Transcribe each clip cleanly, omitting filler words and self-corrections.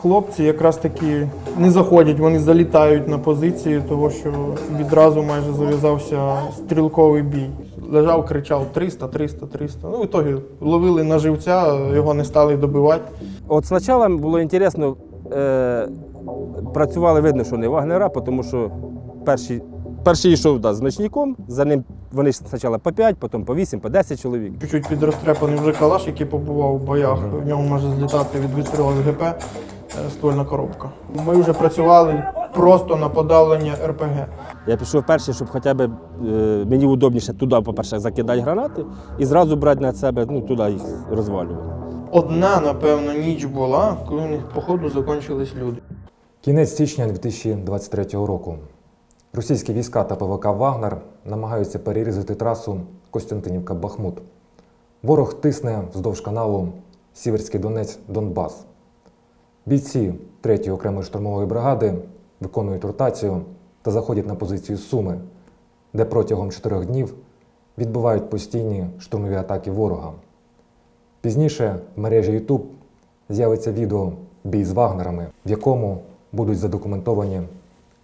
хлопці якраз таки не заходять, вони залітають на позиції, тому що відразу майже зав'язався стрілковий бій. Лежав, кричав 300, 300, 300. Ну, в ітогі ловили на живця, його не стали добивати. От спочатку було цікаво, працювали, видно, що не вагнера, тому що перший йшов з ночником, за ним вони спочатку по 5, потім по 8, по 10 чоловік. Чуть-чуть підрозтрепаний вже калаш, який побував в боях, в ньому може злітати від вистрілу з ГП ствольна коробка. Ми вже працювали просто на подавлення РПГ. Я пішов перший, щоб хоча б мені удобніше туди, по-перше, закидати гранати і зразу брати на себе, туди їх розвалювати. Одна, напевно, ніч була, коли у них, походу, закінчились люди. Кінець січня 2023 року. Російські війська та ПВК «Вагнер» намагаються перерізати трасу Костянтинівка-Бахмут. Ворог тисне вздовж каналу Сіверський Донець-Донбас. Бійці 3-ї окремої штурмової бригади виконують ротацію та заходять на позицію Суми, де протягом 4 днів відбивають постійні штурмові атаки ворога. Пізніше в мережі YouTube з'явиться відео «Бій з вагнерами», в якому будуть задокументовані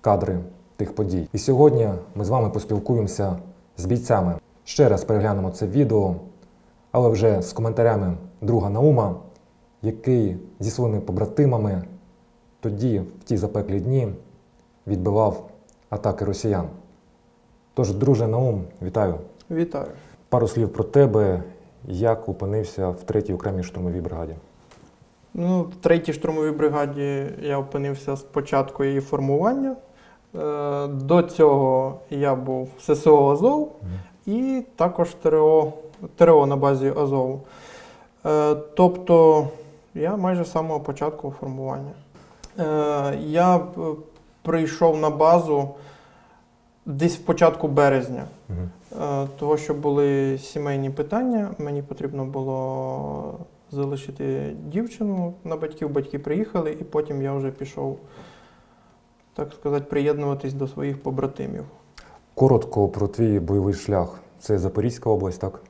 кадри тих подій. І сьогодні ми з вами поспілкуємося з бійцями. Ще раз переглянемо це відео, але вже з коментарями друга Наума, який зі своїми побратимами тоді, в ті запеклі дні, відбивав атаки росіян. Тож, друже Наум, вітаю. Вітаю. Пару слів про тебе, як опинився в 3-й окремій штурмовій бригаді. В 3-й штурмовій бригаді я опинився з початку її формування. До цього я був в ССО Азов і також ТРО на базі Азову. Тобто я майже з самого початку формування. Я прийшов на базу десь в початку березня, того що були сімейні питання, мені потрібно було залишити дівчину на батьків, батьки приїхали, і потім я вже пішов, так сказати, приєднуватись до своїх побратимів. Коротко про твій бойовий шлях. Це Запорізька область, так?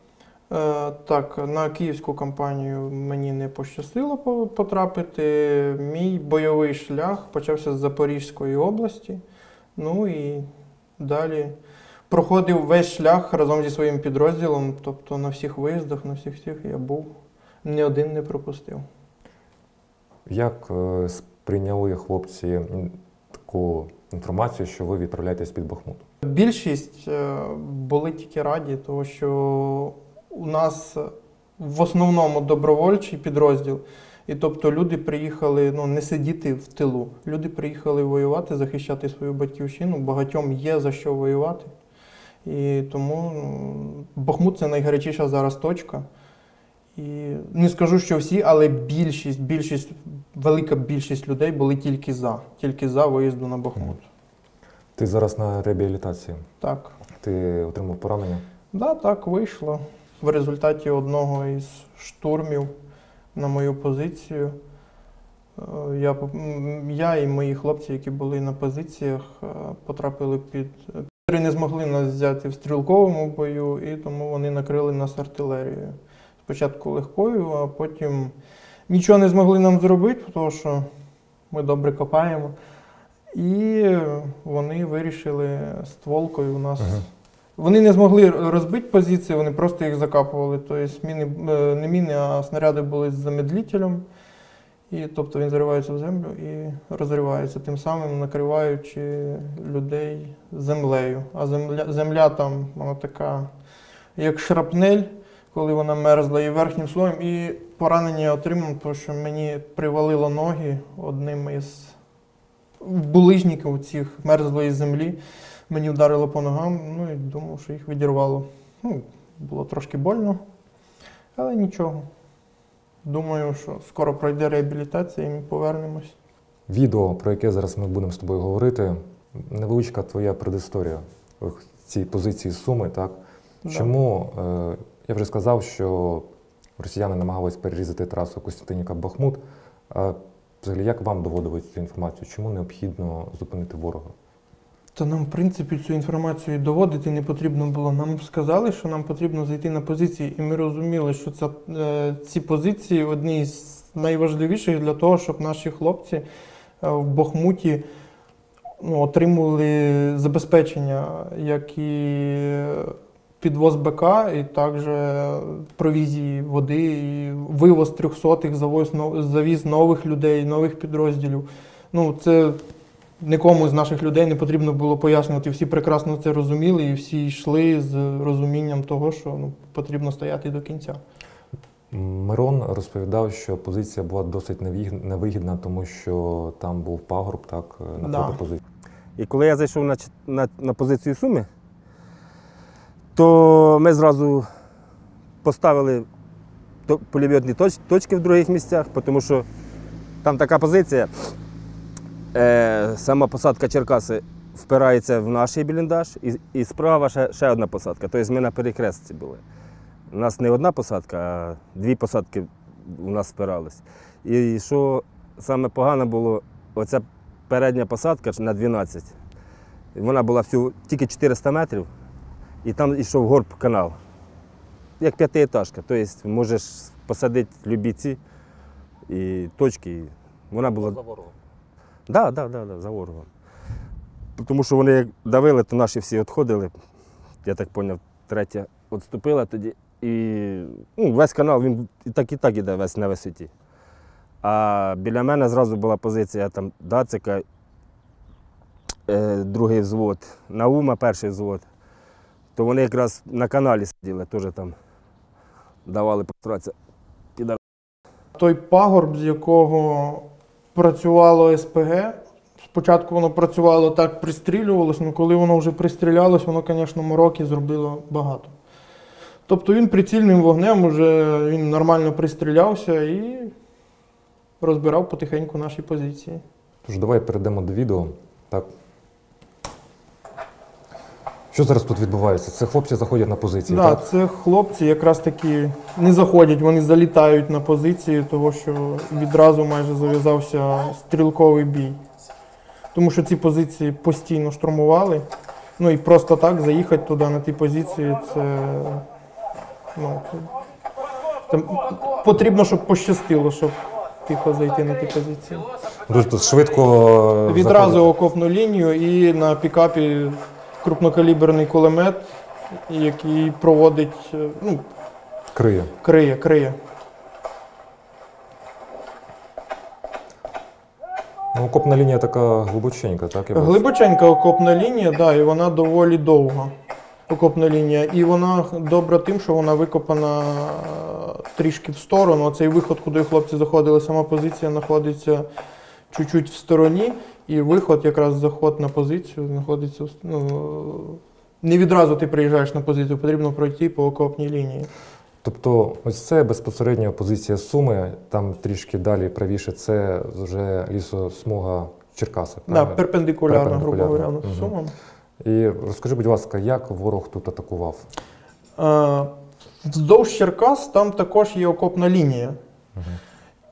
Так, на київську кампанію мені не пощастило потрапити. Мій бойовий шлях почався з Запорізької області. І далі проходив весь шлях разом зі своїм підрозділом. Тобто на всіх виїздах, на всіх я був. Ні один не пропустив. Як сприйняли хлопці таку інформацію, що ви відправляєтесь під Бахмут? Більшість були тільки раді, тому що у нас в основному добровольчий підрозділ. І тобто люди приїхали не сидіти в тилу. Люди приїхали воювати, захищати свою батьківщину. Багатьом є за що воювати. І тому Бахмут – це найгарячіша зараз точка. І не скажу, що всі, але велика більшість людей були тільки за виїзду на Бахмут. Ти зараз на реабілітації? Так. Ти отримав поранення? Так, вийшло. В результаті одного із штурмів на мою позицію я і мої хлопці, які були на позиціях, потрапили під... Не змогли нас взяти в стрілковому бою, і тому вони накрили нас артилерією. Спочатку легкою, а потім нічого не змогли нам зробити, тому що ми добре копаємо. І вони вирішили стволкою у нас... Вони не змогли розбити позиції, вони просто їх закапували. Тобто не міни, а снаряди були з замедлителем. І тобто він заривається в землю і розривається, тим самим накриваючи людей землею. А земля там, вона така, як шрапнель, коли вона мерзла і верхнім слоєм. І поранення я отримав, тому що мені привалило ноги одним із булижників цих мерзлої землі. Мені вдарило по ногам, і думав, що їх відірвало. Було трошки больно, але нічого. Думаю, що скоро пройде реабілітація і ми повернемось. Відео, про яке зараз ми будемо з тобою говорити, невеличка твоя предісторія в цій позиції Суми, так? Да. Чому, я вже сказав, що росіяни намагались перерізати трасу Костянтинівка-Бахмут. Взагалі, як вам доводили цю інформацію? Чому необхідно зупинити ворога? Та нам, в принципі, цю інформацію доводити не потрібно було. Нам сказали, що нам потрібно зайти на позиції, і ми розуміли, що ці позиції одні з найважливіших для того, щоб наші хлопці в Бахмуті отримували забезпечення, як і підвоз БК, і також провізії води, і вивоз 300-х, завіз нових людей, нових підрозділів. Це нікому з наших людей не потрібно було пояснювати. Всі прекрасно це розуміли і всі йшли з розумінням того, що потрібно стояти до кінця. Мирон розповідав, що позиція була досить невигідна, тому що там був пагорб, так, напроти позиції. І коли я зайшов на позицію Суми, то ми зразу поставили пулеметні точки в других місцях, тому що там така позиція, сама посадка Черкаси впирається в наш бліндаж, і справа ще одна посадка. Тобто ми на перехрестці були. У нас не одна посадка, а дві посадки у нас спирались. І що саме погано було, оця передня посадка на 12, вона була тільки 400 метрів, і там йшов горб канал, як п'ятиетажка. Тобто можеш посадити любі ці і точки. І вона була... За ворогом? Так, за ворогом. Тому що вони як давили, то наші всі відходили. Я так зрозумів, третя відступила тоді. І весь канал, він і так іде весь на висоті. А біля мене зразу була позиція там Дацика, другий взвод, Наума, перший взвод. То вони якраз на каналі сиділи, теж там давали постаратися. Той пагорб, з якого працювало СПГ, спочатку воно працювало так, пристрілювалося, але коли воно вже пристрілялось, воно, звісно, мороки зробило багато. Тобто він прицільним вогнем він нормально пристрілявся і розбирав потихеньку наші позиції. Тож давай перейдемо до відео. Так. Що зараз тут відбувається? Це хлопці заходять на позиції, так? Так, це хлопці якраз таки не заходять, вони залітають на позиції, тому що відразу майже зав'язався стрілковий бій. Тому що ці позиції постійно штурмували. І просто так заїхати туди на ті позиції, це потрібно, щоб пощастило, щоб тихо зайти на ті позиції. Тобто швидко Відразу окопну лінію і на пікапі крупнокаліберний кулемет, який проводить, криє. Окопна лінія така глибоченька, так? Глибоченька окопна лінія, да, і вона доволі довга. Окопна лінія. І вона добра тим, що вона викопана трішки в сторону. Оцей виход, куди хлопці заходили, сама позиція знаходиться чуть-чуть в стороні. І виход, якраз заход на позицію, знаходиться... не відразу ти приїжджаєш на позицію, потрібно пройти по окопній лінії. Тобто ось це безпосередньо позиція Суми, там трішки далі правіше це вже лісосмуга Черкаси. Так, перпендикулярно, грубо говоря, Сумам. І розкажи, будь ласка, як ворог тут атакував? Вздовж Черкас там також є окопна лінія.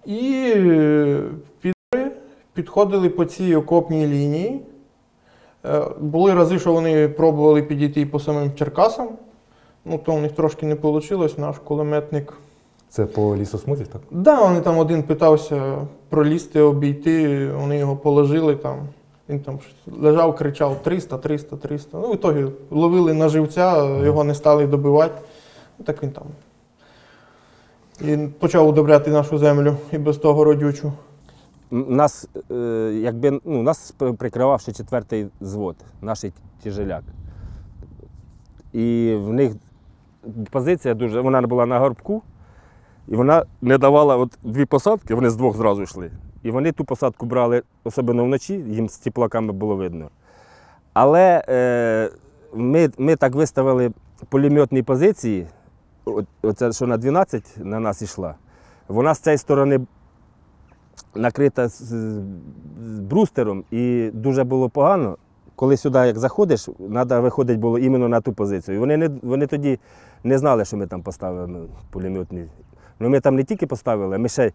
І підходили по цій окопній лінії. Були рази, що вони пробували підійти по самим Черкасам. То у них трошки не вийшло, наш кулеметник. Це по лісосмузі, так? Так, вони там один питався пролізти, обійти, вони його положили там. Він там лежав, кричав 300. В ітогі ловили на живця, його не стали добивати. Так він там. І почав удобряти нашу землю і без того родючу. Нас прикривав ще 4-й взвод, наш тяжеляк. І в них позиція вона була на горбку, і вона не давала дві посадки, вони з двох зразу йшли. І вони ту посадку брали, особливо вночі, їм з теплаками було видно. Але ми так виставили пулеметні позиції, оце, що на 12 на нас йшла, вона з цієї сторони накрита з брустером, і дуже було погано. Коли сюди як заходиш, треба виходити було іменно на ту позицію. Вони тоді не знали, що ми там поставили пулеметні. Ми там не тільки поставили, ми ще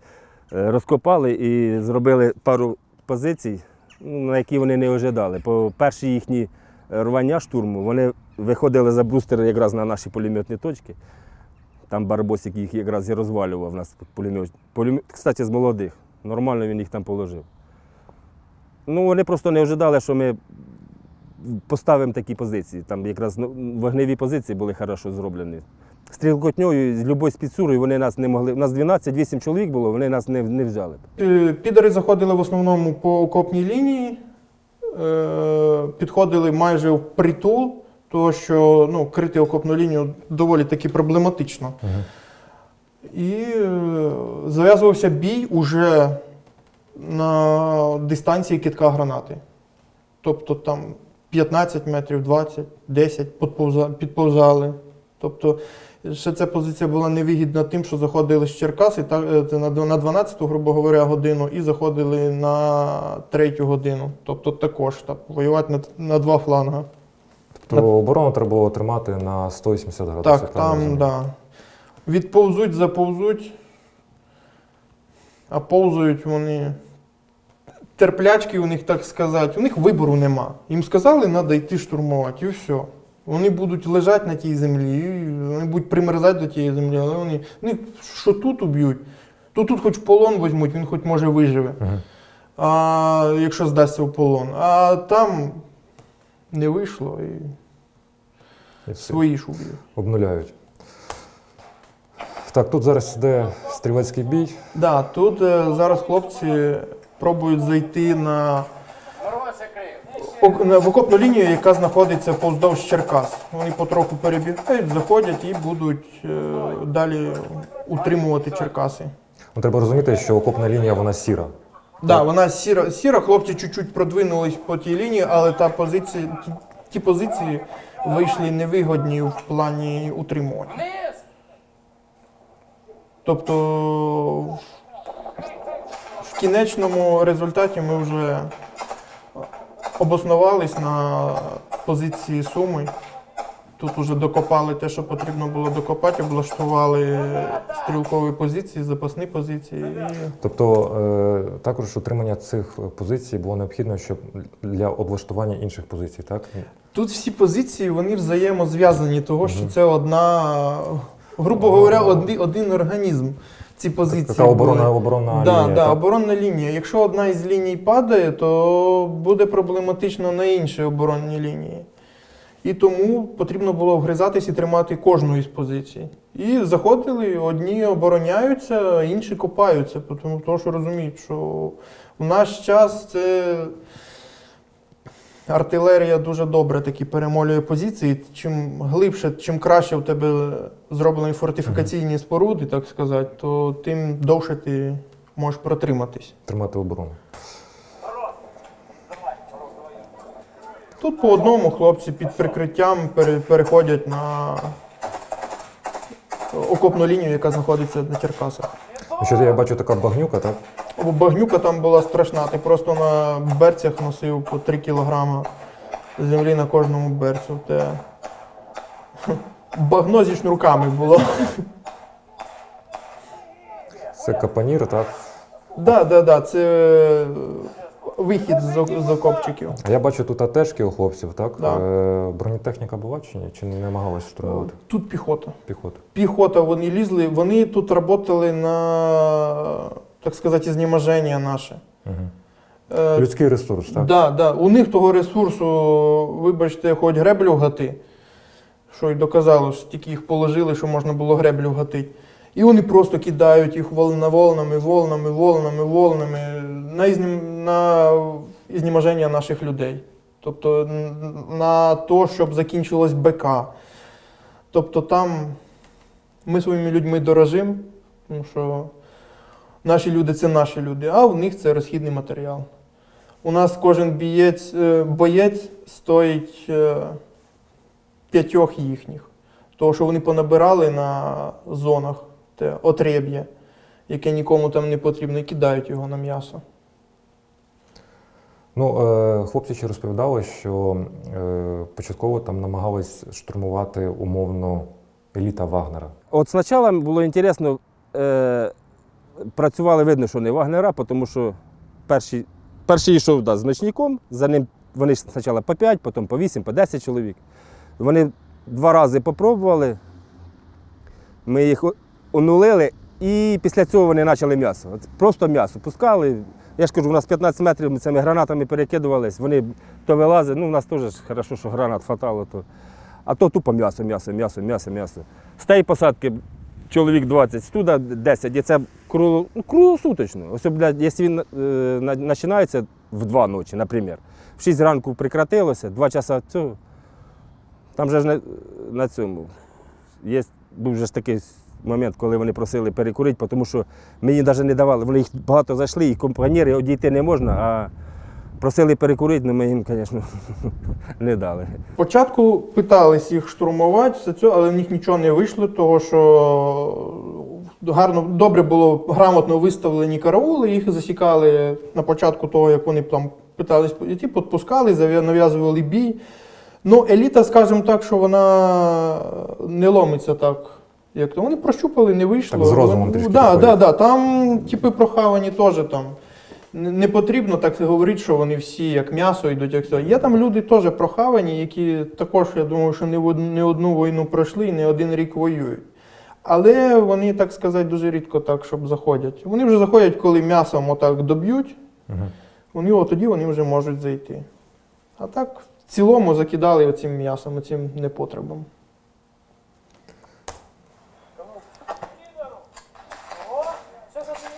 розкопали і зробили пару позицій, на які вони не ожидали. По перші їхні рвання штурму, вони виходили за брустер якраз на наші пулеметні точки. Там Барбосик їх якраз і розвалював, у нас пулемет. Кстати, з молодих. Нормально він їх там положив. Ну, вони просто не ожидали, що ми поставимо такі позиції. Там якраз вогневі позиції були хорошо зроблені. Стрілкотньою, з любою спецурою вони нас не могли. У нас 12-8 чоловік було, вони нас не взяли. Підари заходили в основному по окопній лінії, підходили майже впритул, тому що крити окопну лінію доволі таки проблематично. І зав'язувався бій уже на дистанції кидка гранати. Тобто там 15 метрів, 20, 10 підповзали. Тобто ще ця позиція була невигідна тим, що заходили з Черкас на 12-ту, грубо говоря, годину і заходили на 3-ю годину. Тобто також воювати на два фланги. Тобто оборону треба було тримати на 180 градусів? Так, там, да. Відповзуть, заповзуть, а повзають вони. Терплячки у них, так сказати, у них вибору нема. Їм сказали, треба йти штурмувати, і все. Вони будуть лежати на тій землі, вони будуть примерзати до тієї землі, але вони що тут уб'ють, то тут хоч в полон візьмуть, він хоч може виживе, якщо здасться в полон. А там не вийшло і свої ж уб'ють. Обнуляють. Так, тут зараз йде стрілецький бій. Так, да, тут зараз хлопці пробують зайти в окопну лінію, яка знаходиться повздовж Черкас. Вони потроху перебігають, заходять і будуть далі утримувати Черкаси. Треба розуміти, що окопна лінія, вона сіра. Так, да, вона сіра, хлопці чуть-чуть продвинулись по тій лінії, але ті позиції вийшли невигодні в плані утримування. Тобто в кінечному результаті ми вже обоснувались на позиції Суми. Тут вже докопали те, що потрібно було докопати, облаштували стрілкові позиції, запасні позиції. Тобто також утримання цих позицій було необхідно, щоб для облаштування інших позицій, так? Тут всі позиції, вони взаємозв'язані, того, що це одна, грубо говоря, один організм. Ці позиції. Така оборонна лінія. Так, оборонна лінія. Якщо одна із ліній падає, то буде проблематично на інші оборонні лінії. І тому потрібно було вгризатись і тримати кожну із позицій. І заходили, одні обороняються, інші копаються, тому що розуміють, що в наш час це артилерія дуже добре таки перемолює позиції. Чим глибше, чим краще в тебе зроблені фортифікаційні споруди, так сказати, то тим довше ти можеш протриматись. Тримати оборону. Тут по одному хлопці під прикриттям переходять на окопну лінію, яка знаходиться на Черкасах. Що я бачу, така багнюка, так? Багнюка там була страшна, ти просто на берцях носив по 3 кілограми землі на кожному берцю. Багно зі шнурками було. Це капонір, так? Так, це вихід з окопчиків. А я бачу тут АТшки у хлопців, так? Да. Бронетехніка була чи ні? Чи не намагалась штурмувати? Тут піхота. Піхота. Вони лізли, вони тут працювали на, так сказати, знеможення наше. Угу. Людський ресурс, так? Так. У них того ресурсу, вибачте, хоч греблю гати, що й доказало, що тільки їх положили, що можна було греблю гатити. І вони просто кидають їх волнами на знеможення наших людей. Тобто на те, щоб закінчилось БК. Тобто там ми своїми людьми дорожимо, тому що наші люди – це наші люди, а у них це розхідний матеріал. У нас кожен боєць стоїть 5 їхніх. Тому що вони понабирали на зонах те отреб'я, яке нікому там не потрібно, і кидають його на м'ясо. Хлопці ще розповідали, що початково там намагались штурмувати умовно еліта Вагнера. От спочатку було цікаво, працювали, видно, що не Вагнера, тому що перший йшов з ночником, за ним вони спочатку по 5, потім по 8, по 10 чоловік. Вони 2 рази спробували, Ми їх онулили, і після цього вони почали м'ясо. Просто м'ясо пускали. Я ж кажу, у нас 15 метрів, ми цими гранатами перекидувались, вони то вилазять, ну у нас теж хорошо, що гранат хватало, а то тупо м'ясо. З тієї посадки чоловік 20, туди 10, і це круглосуточно. Ось, якщо він починається в 2 ночі, наприклад, в 6 ранку прекратилося, 2 часа цього, там же ж на цьому, був же ж такий момент, коли вони просили перекурити, тому що ми їм навіть не давали, вони їх багато зайшли, і компаньєри одійти не можна, а просили перекурити, але ми їм, звісно, не дали. Спочатку питались їх штурмувати, все це, але в них нічого не вийшло, тому що добре було грамотно виставлені караули, їх засікали на початку того, як вони там питались підійти, підпускали, нав'язували бій. Ну, еліта, скажімо так, що вона не ломиться так. Як то вони прощупали, не вийшло. Так, з розумом трішки. Да. Там типи прохавані теж там. Не потрібно так говорити, що вони всі як м'ясо йдуть, як все. Є там люди теж прохавані, які також, я думаю, що не одну війну пройшли і не один рік воюють. Але вони, так сказати, дуже рідко так, щоб заходять. Вони вже заходять, коли м'ясом отак доб'ють, тоді вони вже можуть зайти. А так, в цілому закидали оцим м'ясом, оцим непотребом.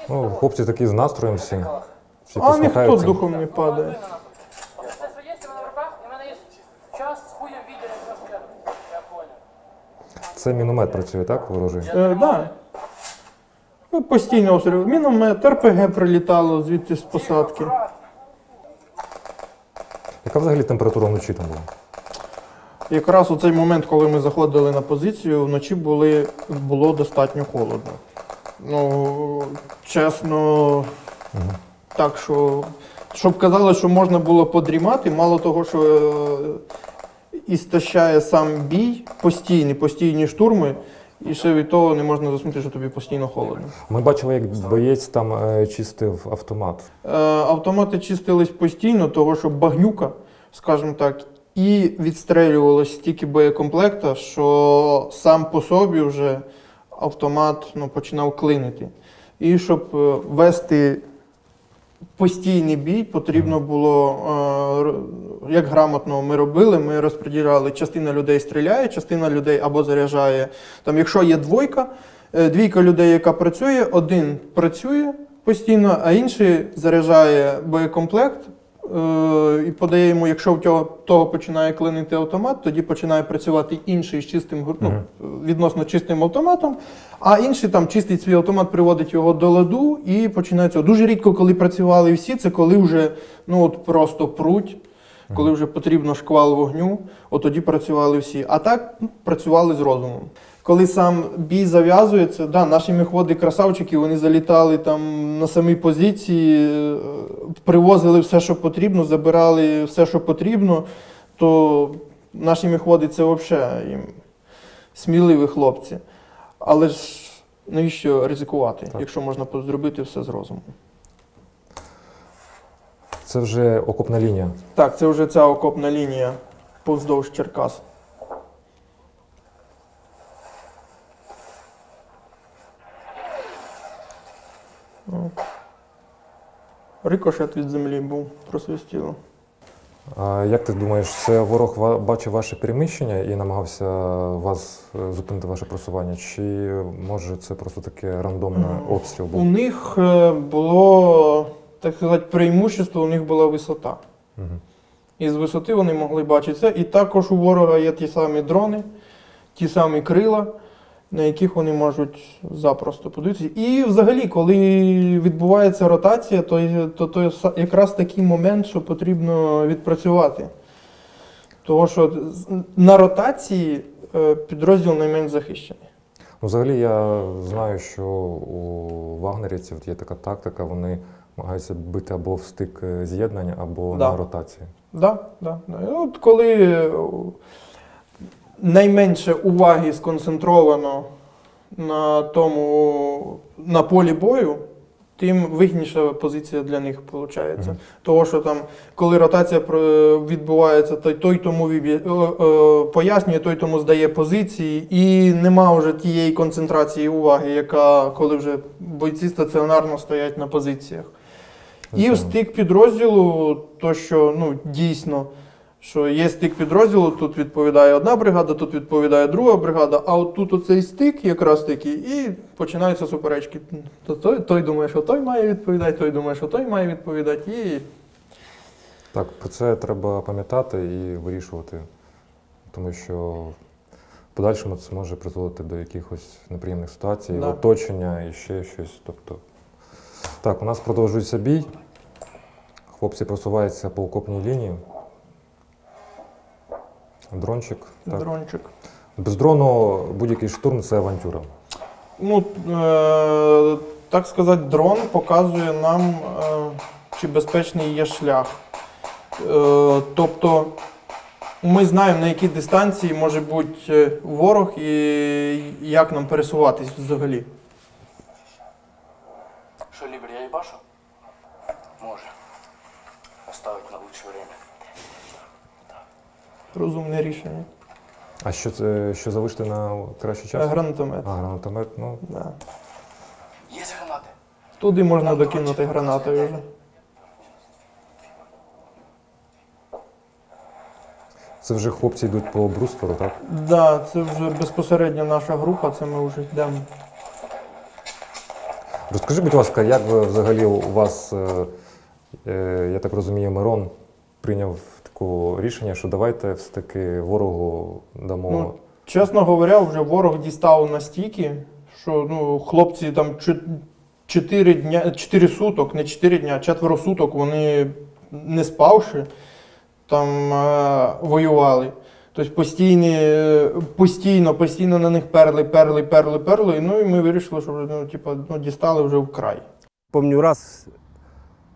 Ну, хлопці такі з настроєм всі А ніхто посміхаються. духом не падає. Це міномет працює, так, ворожий? Так. Ну, постійно обстріл. Міномет, РПГ прилітало звідти з посадки. Яка взагалі температура вночі там була? Якраз у цей момент, коли ми заходили на позицію, вночі було достатньо холодно. Ну, чесно, так що, щоб казали, що можна було подрімати, мало того, що істощає сам бій, постійні штурми, і ще від того не можна заснути, що тобі постійно холодно. Ми бачили, як боєць там чистив автомат. Автомати чистились постійно, того що багнюка, скажімо так, і відстрелювалось стільки боєкомплекта, що сам по собі вже автомат починав клинити. І щоб вести постійний бій, потрібно було, як грамотно ми робили, ми розподіляли, частина людей стріляє, частина людей або заряджає. Там, якщо є двійка людей, яка працює, один працює постійно, а інший заряджає боєкомплект і подає йому, якщо в того починає клинити автомат, тоді починає працювати інший з чистим, відносно чистим автоматом, а інший там чистить свій автомат, приводить його до ладу і починається. Дуже рідко, коли працювали всі, це коли вже просто пруть, коли вже потрібно шквал вогню, тоді працювали всі. А так працювали з розумом. Коли сам бій зав'язується, наші міхводи красавчики, вони залітали там на самій позиції, привозили все, що потрібно, забирали все, що потрібно, то наші міхводи це взагалі сміливі хлопці. Але ж навіщо ризикувати, якщо можна зробити все з розумом? Це вже окопна лінія. Так, це вже ця окопна лінія повздовж Черкас. Рикошет від землі був, просвистіло. А як ти думаєш, це ворог бачив ваше переміщення і намагався вас зупинити ваше просування? Чи може це просто таке рандомний обстріл був? У них було, так сказати, преимущество, у них була висота. І з висоти вони могли бачити це. І також у ворога є ті самі дрони, ті самі крила, на яких вони можуть запросто подивитися. І взагалі, коли відбувається ротація, то якраз такий момент, що потрібно відпрацювати. Тому що на ротації підрозділ найменш захищений. Взагалі я знаю, що у вагнерівців є така тактика, вони намагаються бити або в стик з'єднання, або на ротації. Так. От коли найменше уваги сконцентровано на полі бою, тим вигідніша позиція для них виходить. Того, що там, коли ротація відбувається, той тому пояснює, той тому здає позиції, і нема вже тієї концентрації уваги, яка, коли вже бойці стаціонарно стоять на позиціях. І в стик підрозділу, то що, ну, дійсно, що є стик підрозділу, тут відповідає одна бригада, тут відповідає друга бригада, а от тут оцей стик якраз такий, і починаються суперечки. Той думає, що той має відповідати, той думає, що той має відповідати. І... Так, про це треба пам'ятати і вирішувати, тому що в подальшому це може призводити до якихось неприємних ситуацій, Да. оточення і ще щось. Тобто. Так, у нас продовжується бій. Хлопці просуваються по окопній лінії. Дрончик. Так. Дрончик. Без дрону будь-який штурм – це авантюра. Ну, так сказати, дрон показує нам, чи безпечний є шлях. Тобто ми знаємо, на якій дистанції може бути ворог і як нам пересуватись взагалі. Что, Либер, я ебашу? Може. Оставить на лучшее время. Розумне рішення. А що це, що залишити на кращий час? Гранатомет. Гранатомет, ну. Да. Есть гранаты? Туди можна докинути гранатою вже. Це вже хлопці йдуть по брустверу, так? Да, це вже безпосередньо наша група, це ми вже йдемо. Розкажи, будь ласка, як ви взагалі у вас, я так розумію, Мирон прийняв таке рішення, що давайте все-таки ворогу дамо. Ну, чесно говоря, вже ворог дістав настільки, що ну, хлопці там 4 суток, не 4 дня, 4 суток вони не спавши, там воювали. Тобто постійно на них перли. Ну і ми вирішили, що ну, дістали вже вкрай. Помню раз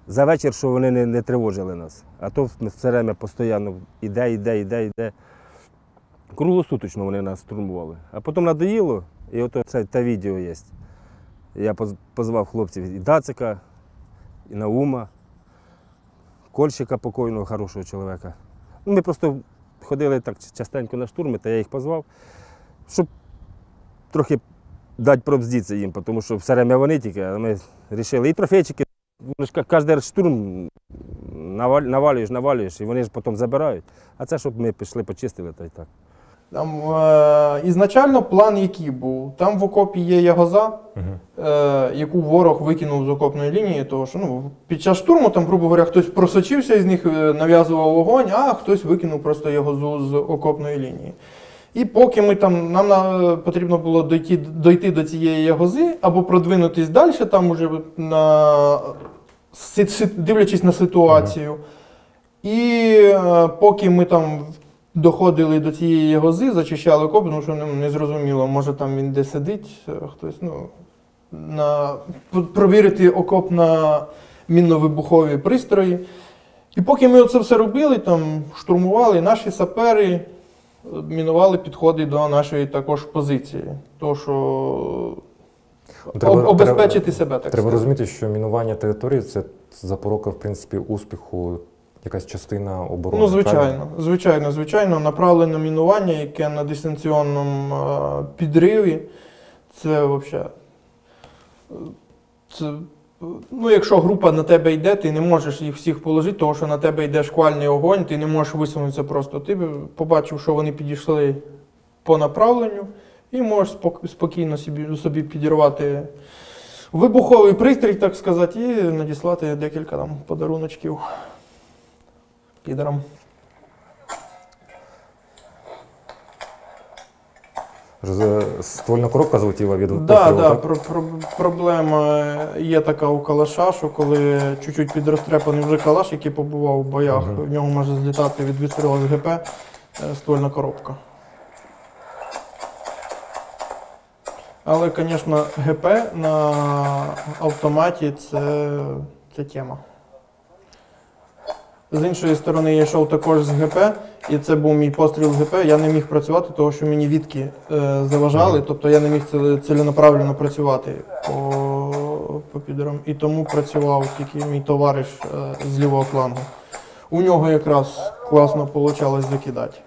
за вечір, що вони не тривожили нас. А то все время постійно іде. Круглосуточно вони нас штурмували. А потім надоїло, і от це те відео є. Я позвав хлопців і Дацика, і Наума, Кольщика покойного, хорошого чоловіка. Ми просто ходили так частенько на штурми, та я їх позвав, щоб трохи дати пробздитися їм, тому що все время вони тільки, а ми вирішили. І трофейчики, кожен штурм навалюєш, і вони ж потім забирають. А це, щоб ми пішли, почистили, та й так. Там ізначально план який був? Там в окопі є ягоза, яку ворог викинув з окопної лінії, тому що ну, під час штурму, там, грубо говоря, хтось просочився із них, нав'язував вогонь, а хтось викинув просто ягозу з окопної лінії. І поки ми там, нам потрібно було дойти до цієї ягози, або продвинутись далі, там уже дивлячись на ситуацію. І поки ми там доходили до цієї ягози, зачищали окоп, тому що не зрозуміло, може там він де сидить, хтось, ну, провірити окоп на мінно-вибухові пристрої. І поки ми це все робили, там штурмували, наші сапери мінували підходи до нашої також позиції. То, що обезпечити себе, так Треба сказати. розуміти, що мінування території – це запорука, в принципі, успіху, якась частина оборони. Ну, звичайно. Направлене мінування, яке на дистанційному підриві, це взагалі... Ну, якщо група на тебе йде, ти не можеш їх всіх положити, тому що на тебе йде шквальний огонь, ти не можеш висунутися просто. Ти побачив, що вони підійшли по направленню, і можеш спокійно собі підірвати вибуховий пристрій, так сказати, і надіслати декілька там подаруночків підерам. Ствольна коробка залетіла від пострілу, Так, так? проблема є така у калаша, що коли чуть-чуть підрозтрепаний вже калаш, який побував в боях, в нього може злітати від вистрілу з ГП ствольна коробка. Але, звісно, ГП на автоматі це тема. З іншої сторони, я йшов також з ГП, і це був мій постріл з ГП. Я не міг працювати, тому що мені відки заважали, тобто я не міг ціленаправленно працювати по підерам, і тому працював тільки мій товариш з лівого флангу. У нього якраз класно вийшло закидати.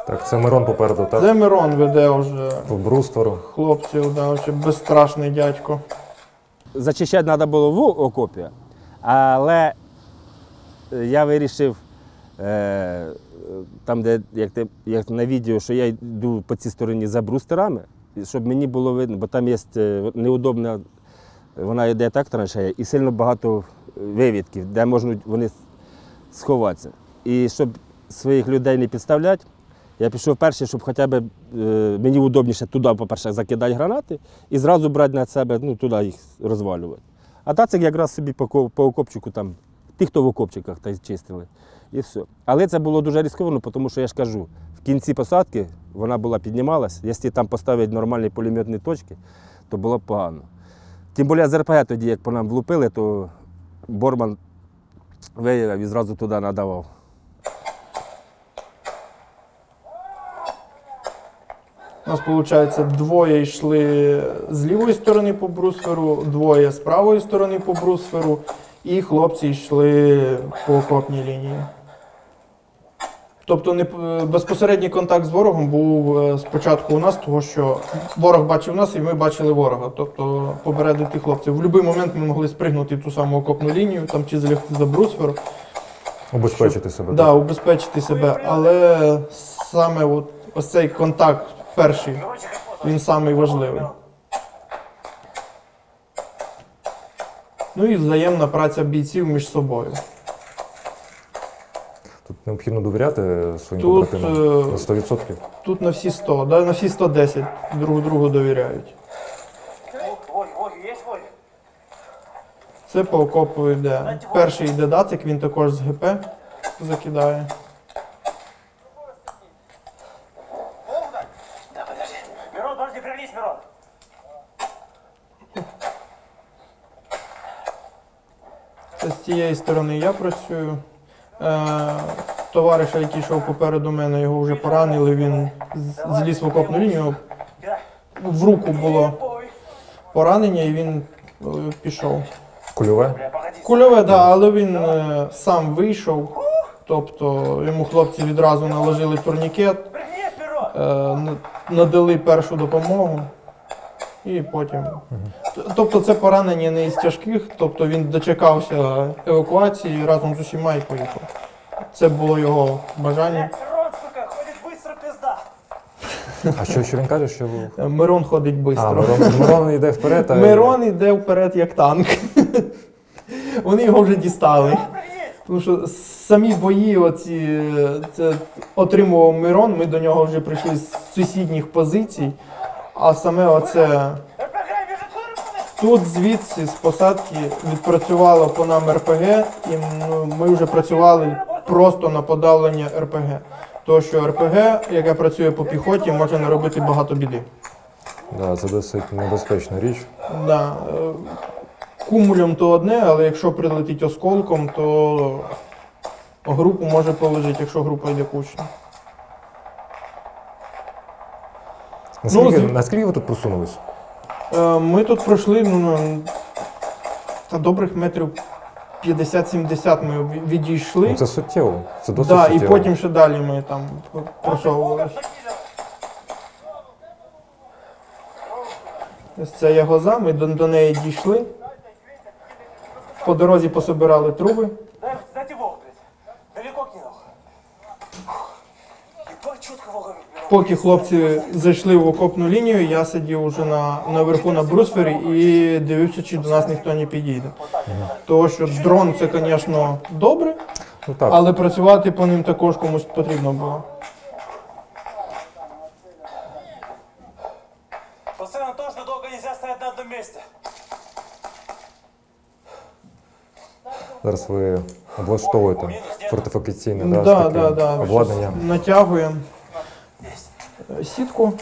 Так, це Мирон попереду, так? Це Мирон веде вже По бруствору. хлопців, да, вже безстрашний дядько. Зачищати треба було в окопі, але я вирішив, там, де як на відео, що я йду по цій стороні за брустерами, щоб мені було видно, бо там є неудобна, вона йде так траншея, і сильно багато вивідків, де можуть вони сховатися. І щоб своїх людей не підставляти, я пішов перший, щоб хоча б мені удобніше туди, по-перше, закидати гранати і зразу брати на себе, ну, туди їх розвалювати. А тацик якраз собі по окопчику, там, ті, хто в окопчиках та й чистили, і все. Але це було дуже ризиковано, тому що я ж кажу, в кінці посадки вона була піднімалась, якщо там поставити нормальні пулеметні точки, то було б погано. Тим більше з РПГ тоді, як по нам влупили, то Борман виявив і зразу туди надавав. У нас, виходить, двоє йшли з лівої сторони по брустверу, двоє з правої сторони по брустверу, і хлопці йшли по окопній лінії. Тобто безпосередній контакт з ворогом був спочатку у нас, тому що ворог бачив нас і ми бачили ворога. Тобто попередити хлопців. В будь-який момент ми могли спригнути в ту саму окопну лінію, там, чи залягти за бруствер. Убезпечити себе. Так, да, убезпечити себе. Але саме ось цей контакт перший, він самий важливий. Ну і взаємна праця бійців між собою. Тут необхідно довіряти своїм Тут, побратимам на 100%. Тут на всі 100, да, на всі 110 друг другу довіряють. Це по окопу йде. Перший йде дацик, він також з ГП закидає. Це з цієї сторони я працюю. Товариша, який йшов попереду мене, його вже поранили, він зліз в окопну лінію. В руку було поранення і він пішов. Кульове? Кульове, так, да, але він сам вийшов, тобто йому хлопці відразу наложили турнікет, надали першу допомогу і потім. Тобто це поранення не із тяжких, тобто він дочекався евакуації разом з усіма і поїхав. Це було його бажання. А що він каже? Що... Мирон ходить швидко. Мирон йде вперед, а... Мирон йде вперед як танк. Вони його вже дістали. Тому що самі бої це отримував Мирон, ми до нього вже прийшли з сусідніх позицій, а саме оце тут звідси з посадки відпрацювало по нам РПГ, і ми вже працювали просто на подавлення РПГ. Тому що РПГ, яке працює по піхоті, може наробити багато біди. Да, це досить небезпечна річ. Да. Кумулем то одне, але якщо прилетить осколком, то групу може положити, якщо група йде кучно. Наскільки ви тут просунулись? Ми тут пройшли добрих метрів 50-70 ми відійшли. Це суттєво, це досить да, суттєво. І потім ще далі ми там просовувалися. Ось це ягоза, ми до неї дійшли. По дорозі пособирали труби. Поки хлопці зайшли в окопну лінію, я сидів уже наверху на брусфері і дивився, чи до нас ніхто не підійде. Тому що дрон це, звісно, добре, але працювати по ним також комусь потрібно було. Пацаны, тоже долго нельзя стоять на одном месте. Зараз ви облаштовуєте фортифікаційне обладнання. обладнання. Натягуємо сітку.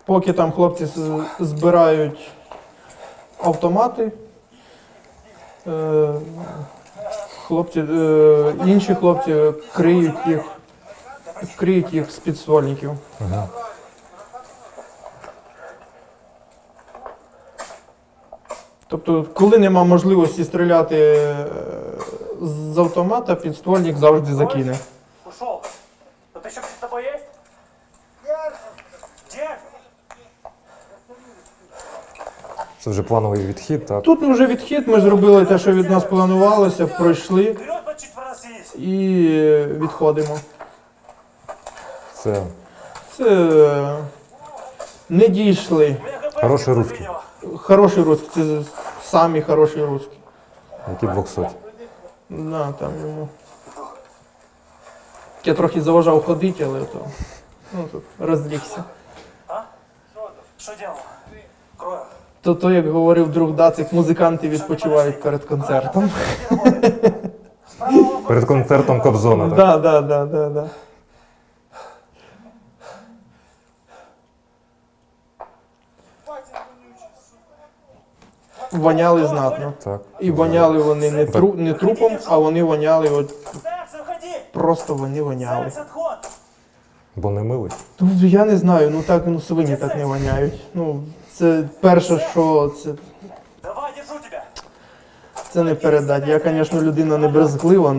Поки там хлопці збирають автомати, інші хлопці криють їх з підствольників. Ага. Тобто, коли нема можливості стріляти з автомата, підствольник завжди закине. Ушел. Тут еще кто-то с тобой есть? Где? Це вже плановий відхід, так? Тут вже відхід, ми зробили те, що від нас планувалося, пройшли Вперед, по чуть есть. і відходимо. Це Це не дійшли. хороший русський, Хороші русські, це самі хороші русські. які 200. Да, там йому. Я трохи заважав ходити, але то тут розлігся. Что делал? Крою. То, як говорив друг Дацик, музиканти відпочивають перед концертом. Перед концертом Кобзона, так? Да. Воняли знатно. Так. І воняли вони не трупом, а вони воняли, от Секс, выходи! просто вони воняли. Секс, отход! Бо не мили. Ну, я не знаю, свині так не воняють. Це перше, що Давай, держу тебя! це не передати. Я, звісно, людина не брезглива, але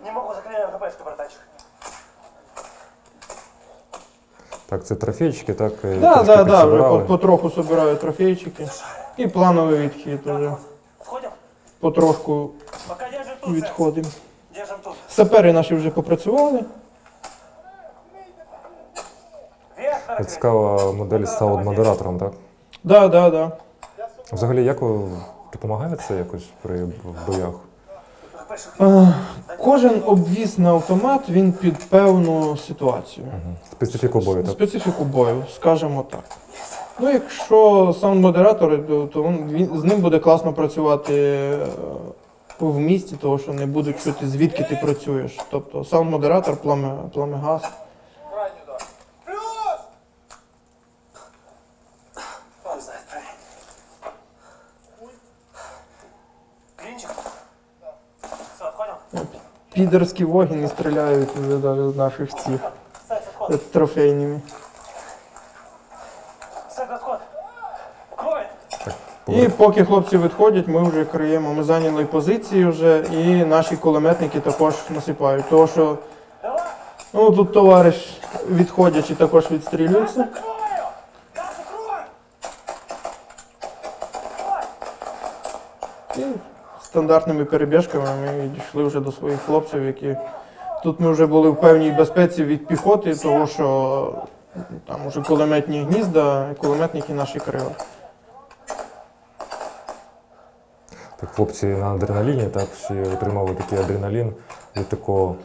Не могу, заклею ХПшку, братанчик. Так, це трофейчики, так? і трошки да, підсобирали. потроху збираю трофейчики. І плановий відхід вже. Входим? Потрошку Пока держим тут, Секс. відходимо. Держим тут. Сапери наші вже попрацювали. Вверх, Це Рокли. цікава модель з саунд-модератором, так? Да. Взагалі, як ви допомагає це якось при боях? ХПшку. Кожен обвіз на автомат, він під певну ситуацію. Специфіку бою, так? Специфіку бою, скажімо так. Якщо саунд-модератор, то з ним буде класно працювати в місті, тому що не будуть чути, звідки ти працюєш. Тобто саунд-модератор, пламегаз. Он знает правильно. Клинчик? Все, отходим? Підерські вогні стріляють вже навіть з наших цих Секс, отход. трофейними. Секс, отход. Кроет. І поки хлопці відходять, ми вже криємо. Ми зайняли позиції вже, і наші кулеметники також насипають. Тому що тут товариш, відходячи, також відстрілюється. Крою! Дашу, крой! І стандартними перебіжками ми дійшли вже до своїх хлопців, які тут ми вже були в певній безпеці від піхоти, тому що там вже кулеметні гнізда, і кулеметники наші крили. Так, хлопці на адреналіні, так, всі отримали такий адреналін від такого.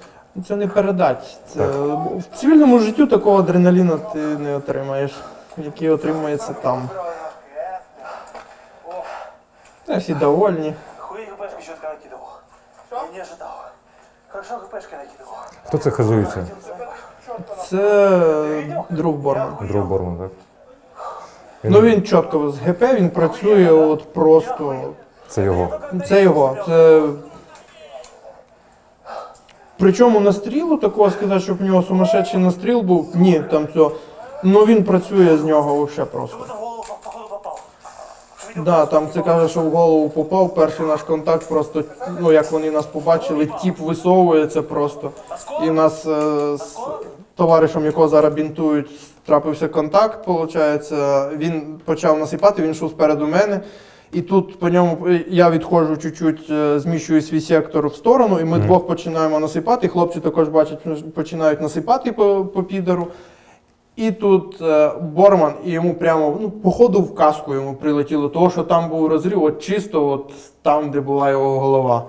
Це не передать. В цивільному житті такого адреналіну ти не отримаєш, який отримується там. Всі довольні. Хуй ХПшку четко накидывал. Я не ожидал. Хорошо ХПшкой накидывал. Хто це хизується? Це друг Борман. Дров Борман, так? Він чітко з ГП, він працює от просто. Це його. Це його. Причому настрілу такого сказати, щоб в нього сумасшедший настріл був, ні, там цього. Він працює з нього ще просто. Кто-то в голову походу попал. Да, там це каже, що в голову попав, перший наш контакт просто, як вони нас побачили, тіп висовується просто. І нас з товаришем, якого зараз бінтують, трапився контакт, виходить. Він почав насипати, він йшов спереду мене. І тут по ньому я відходжу чуть-чуть, зміщую свій сектор в сторону, і ми двох починаємо насипати. Хлопці також бачать, починають насипати по підеру. І тут Борман, і йому прямо, походу в каску йому прилетіло, того, що там був розрив, от чисто от там, де була його голова.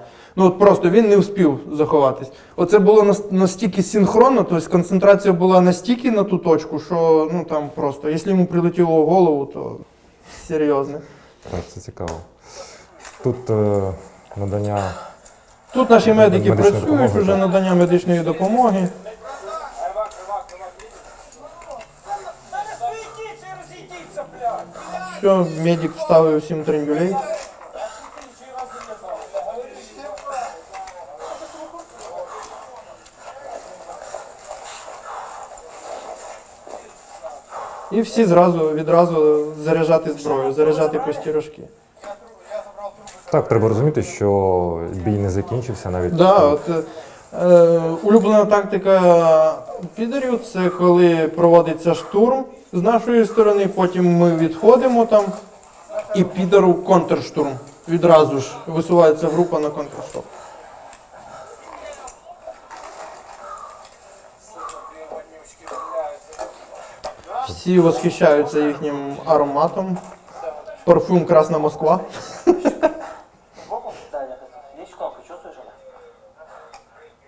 Просто він не встиг заховатись. Оце було настільки синхронно, тобто концентрація була настільки на ту точку, що там просто, якщо йому прилетіло в голову, то серйозно. Так, це цікаво. Тут надання. Тут наші медики Медичної працюють, допомоги, вже так. надання медичної допомоги. Все, медик вставив 7 тренюлей. І всі відразу заряджати зброю, заряджати пусті рожки. Так, треба розуміти, що бій не закінчився навіть. Да, улюблена тактика підерів – це коли проводиться штурм з нашої сторони, потім ми відходимо там, і підеру контрштурм. Відразу ж висувається група на контрштурм. Всі восхищаються їхнім ароматом. Парфюм «Красна Москва». Боком? Да, я хотел. Есть кнопка, чувствуешь это?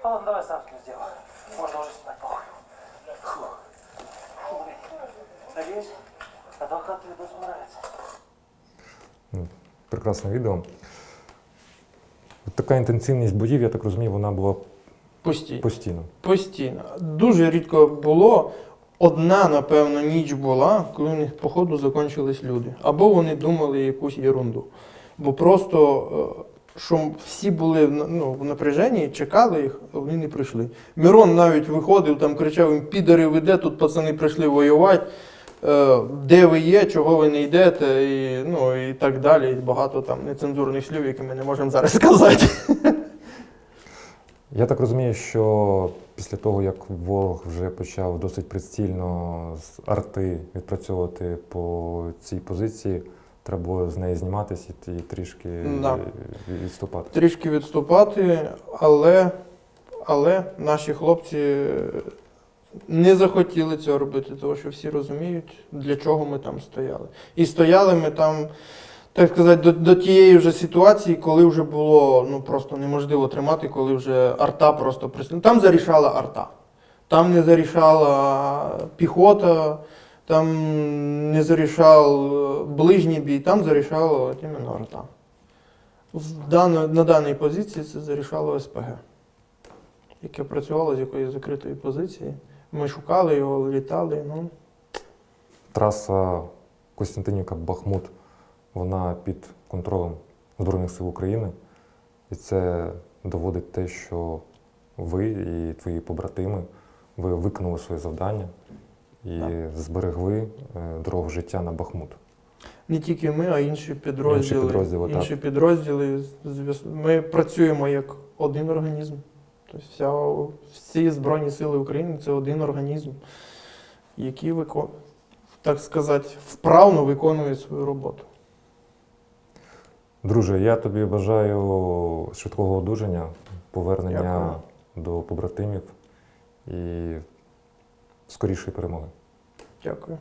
Ну ладно, давай сам все сделаю. Можно уже снимать, похуй. Фу. Фу, блин. Надеюсь, адвокату видос понравится. Прекрасне відео. От така інтенсивність боїв, я так розумію, вона була постійно. Постійно. Дуже рідко було. Одна, напевно, ніч була, коли у них, походу, закінчились люди. Або вони думали якусь ерунду. Бо просто, що всі були в напряженні, чекали їх, а вони не прийшли. Мирон навіть виходив, там кричав їм: підари ви де, тут пацани прийшли воювати, де ви є, чого ви не йдете, і так далі. І багато там нецензурних слів, які ми не можемо зараз сказати. Я так розумію, що після того, як ворог вже почав досить прицільно з арти відпрацьовувати по цій позиції, треба було з неї зніматися і трішки відступати. Трішки відступати, але наші хлопці не захотіли цього робити, тому що всі розуміють, для чого ми там стояли. І стояли ми там, так сказати, до тієї вже ситуації, коли вже було просто неможливо тримати, коли вже арта просто присутня. Там зарішала арта. Там не зарішала піхота, там не зарішав ближній бій, там зарішала от іменно арта. На даній позиції це зарішало СПГ, яке працювало з якоїсь закритої позиції. Ми шукали його, літали. Траса Костянтинівка-Бахмут, вона під контролем Збройних сил України. І це доводить те, що ви і твої побратими, ви виконали своє завдання і зберегли дорогу життя на Бахмут. Не тільки ми, а інші підрозділи. Інші підрозділи. Ми працюємо як один організм. Тобто всі Збройні Сили України – це один організм, який, так сказати, вправно виконує свою роботу. Друже, я тобі бажаю швидкого одужання, повернення до побратимів і скорішої перемоги. Дякую.